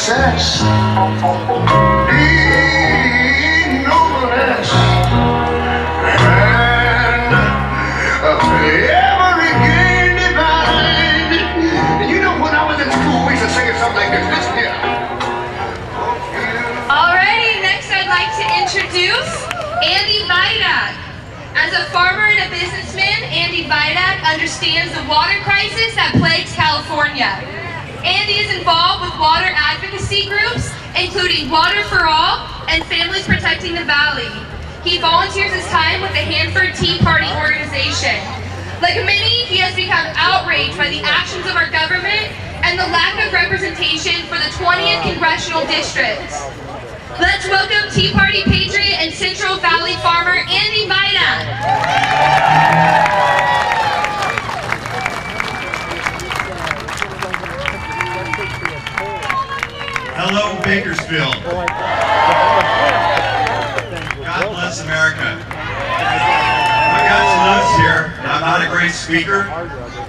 success, be nobleness, and every gain divine. And you know, when I was in school, we used to sing something like this. Listen here. Alrighty, next I'd like to introduce Andy Vidak. As a farmer and a businessman, Andy Vidak understands the water crisis that plagues California. Andy is involved with water advocacy groups, including Water for All and Families Protecting the Valley. He volunteers his time with the Hanford Tea Party organization. Like many, he has become outraged by the actions of our government and the lack of representation for the 20th Congressional District. Let's welcome Tea Party patriot and Central Valley farmer Andy Vidak. Hello, Bakersfield. God bless America. I've got some notes here. I'm not a great speaker.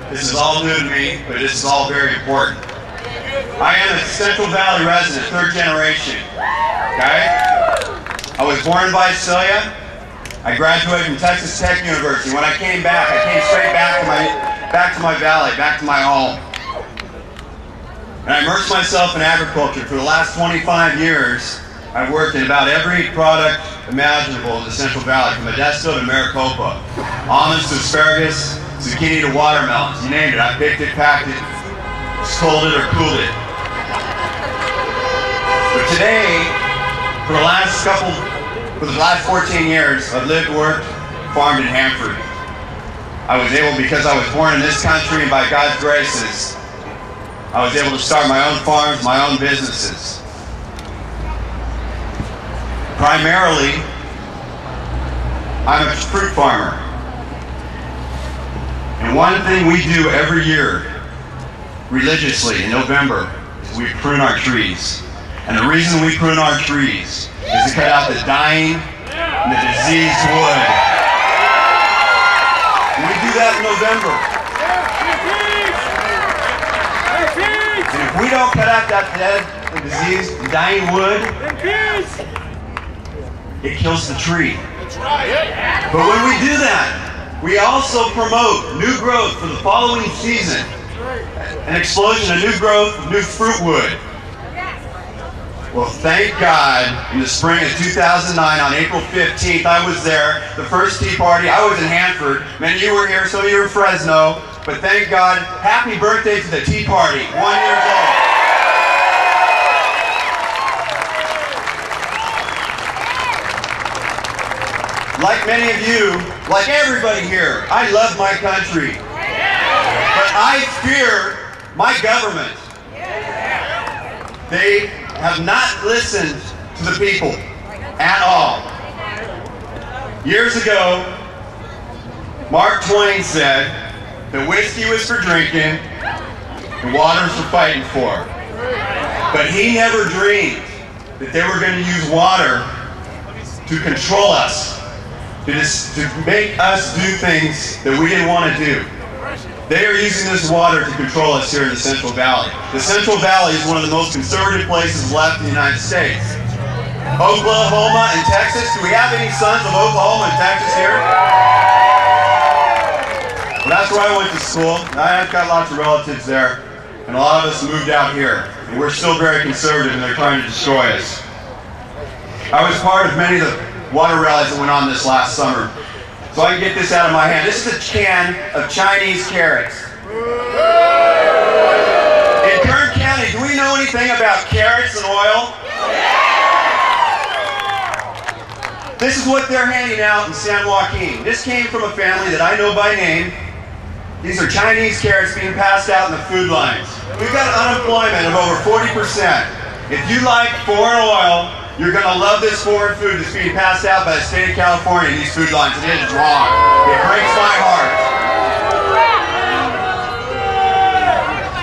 This is all new to me, but this is all very important. I am a Central Valley resident, third generation. Okay? I was born in Visalia. I graduated from Texas Tech University. When I came back, I came straight back to my valley, back to my home. And I immersed myself in agriculture. For the last 25 years, I've worked in about every product imaginable in the Central Valley, from Modesto to Maricopa, almonds to asparagus, zucchini to watermelons. You name it. I picked it, packed it, sold it, or cooled it. But today, for the last 14 years, I've lived, worked, farmed in Hanford. I was able, because I was born in this country and by God's graces, I was able to start my own farms, my own businesses. Primarily, I'm a fruit farmer. And one thing we do every year, religiously in November, is we prune our trees. And the reason we prune our trees is to cut out the dying and the diseased wood. And we do that in November. And if we don't cut out that dead and diseased and dying wood, it kills the tree. But when we do that, we also promote new growth for the following season. An explosion of new growth, new fruit wood. Well, thank God, in the spring of 2009, on April 15th, I was there, the first Tea Party. I was in Hanford. Many of you were here, some of you were in Fresno. But thank God, happy birthday to the Tea Party, 1 year old. Like many of you, like everybody here, I love my country. But I fear my government. They have not listened to the people at all. Years ago, Mark Twain said that whiskey was for drinking and water's for fighting for. But he never dreamed that they were going to use water to control us, to make us do things that we didn't want to do. They are using this water to control us here in the Central Valley. The Central Valley is one of the most conservative places left in the United States. Oklahoma and Texas. Do we have any sons of Oklahoma and Texas here? Well, that's where I went to school. I've got lots of relatives there. And a lot of us moved out here. And we're still very conservative, and they're trying to destroy us. I was part of many of the water rallies that went on this last summer. So I can get this out of my hand. This is a can of Chinese carrots. In Kern County, do we know anything about carrots and oil? This is what they're handing out in San Joaquin. This came from a family that I know by name. These are Chinese carrots being passed out in the food lines. We've got unemployment of over 40%. If you like foreign oil, you're going to love this foreign food that's being passed out by the state of California in these food lines. It is wrong. It breaks my heart.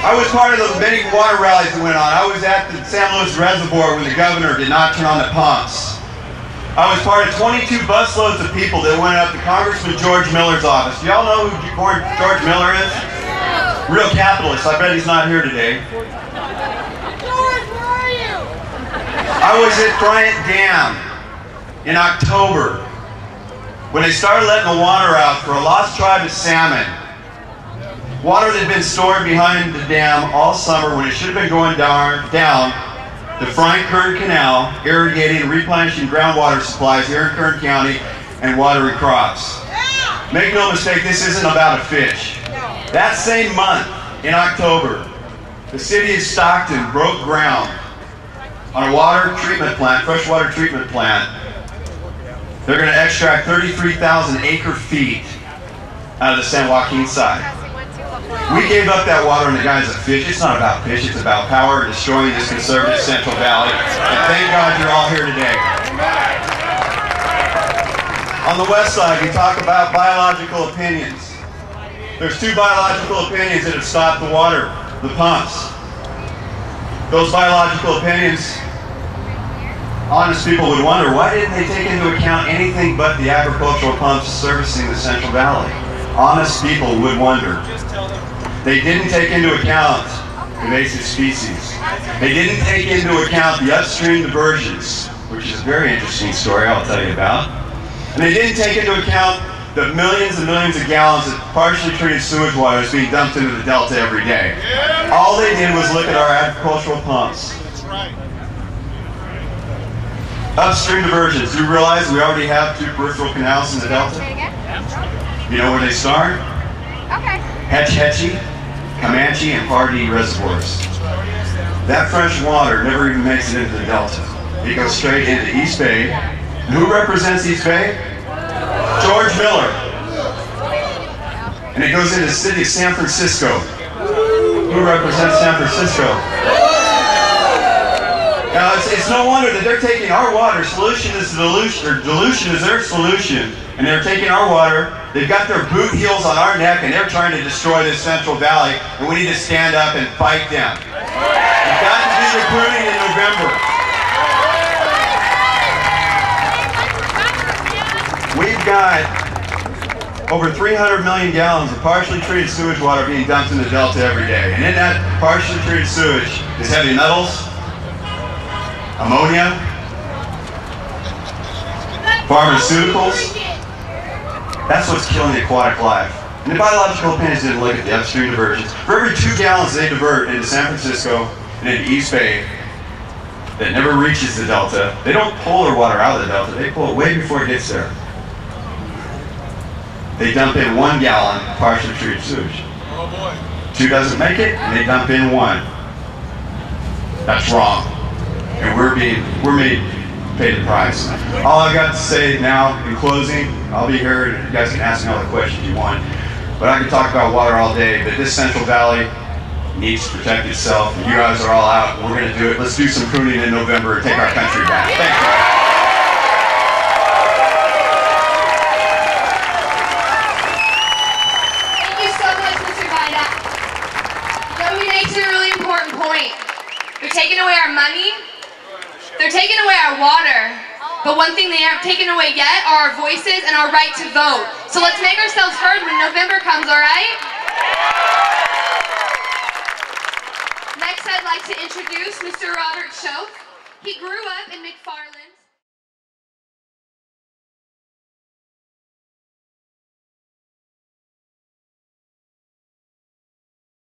I was part of the many water rallies that went on. I was at the San Luis Reservoir when the governor did not turn on the pumps. I was part of 22 busloads of people that went up to Congressman George Miller's office. Do y'all know who George Miller is? Real capitalist. I bet he's not here today. George, where are you? I was at Bryant Dam in October when they started letting the water out for a lost tribe of salmon. Water that had been stored behind the dam all summer when it should have been going down the Kern Canal, irrigating and replenishing groundwater supplies here in Kern County and watering crops. Make no mistake, this isn't about a fish. That same month, in October, the city of Stockton broke ground on a water treatment plant, freshwater treatment plant. They're going to extract 33,000 acre-feet out of the San Joaquin side. We gave up that water in the guise of fish. It's not about fish, it's about power and destroying this conservative Central Valley. And thank God you're all here today. On the west side, we talk about biological opinions. There's two biological opinions that have stopped the water, the pumps. Those biological opinions, honest people would wonder, why didn't they take into account anything but the agricultural pumps servicing the Central Valley? Honest people would wonder. They didn't take into account invasive species. They didn't take into account the upstream diversions, which is a very interesting story I'll tell you about. And they didn't take into account the millions and millions of gallons of partially treated sewage water that's being dumped into the Delta every day. All they did was look at our agricultural pumps. Upstream diversions. Do you realize we already have 2 peripheral canals in the Delta? You know where they start? Okay. Hetch Hetchy, Comanche, and Pardee reservoirs. That fresh water never even makes it into the Delta. It goes straight into East Bay. And who represents East Bay? George Miller. And it goes into the city of San Francisco. Who represents San Francisco? Now, it's no wonder that they're taking our water. Solution is dilution, or dilution is their solution. And they're taking our water. They've got their boot heels on our neck, and they're trying to destroy this Central Valley. And we need to stand up and fight them. We've got to do the pruning in November. We've got over 300 million gallons of partially treated sewage water being dumped in the Delta every day. And in that partially treated sewage is heavy metals, ammonia, pharmaceuticals. That's what's killing the aquatic life. And the biological opinions didn't look at the upstream diversions. For every 2 gallons they divert into San Francisco and into East Bay that never reaches the Delta, they don't pull their water out of the Delta, they pull it way before it gets there. They dump in 1 gallon of partially treated sewage. Oh boy. 2 doesn't make it, and they dump in 1. That's wrong. And we're made pay the price. All I've got to say now, in closing, I'll be here, and you guys can ask me all the questions you want. But I could talk about water all day, but this Central Valley needs to protect itself. And you guys are all out, and we're going to do it. Let's do some pruning in November and take our country back. Thank you. They're taking away our money, they're taking away our water, but one thing they haven't taken away yet are our voices and our right to vote. So let's make ourselves heard when November comes, all right? Next, I'd like to introduce Mr. Robert Choate. He grew up in McFarland.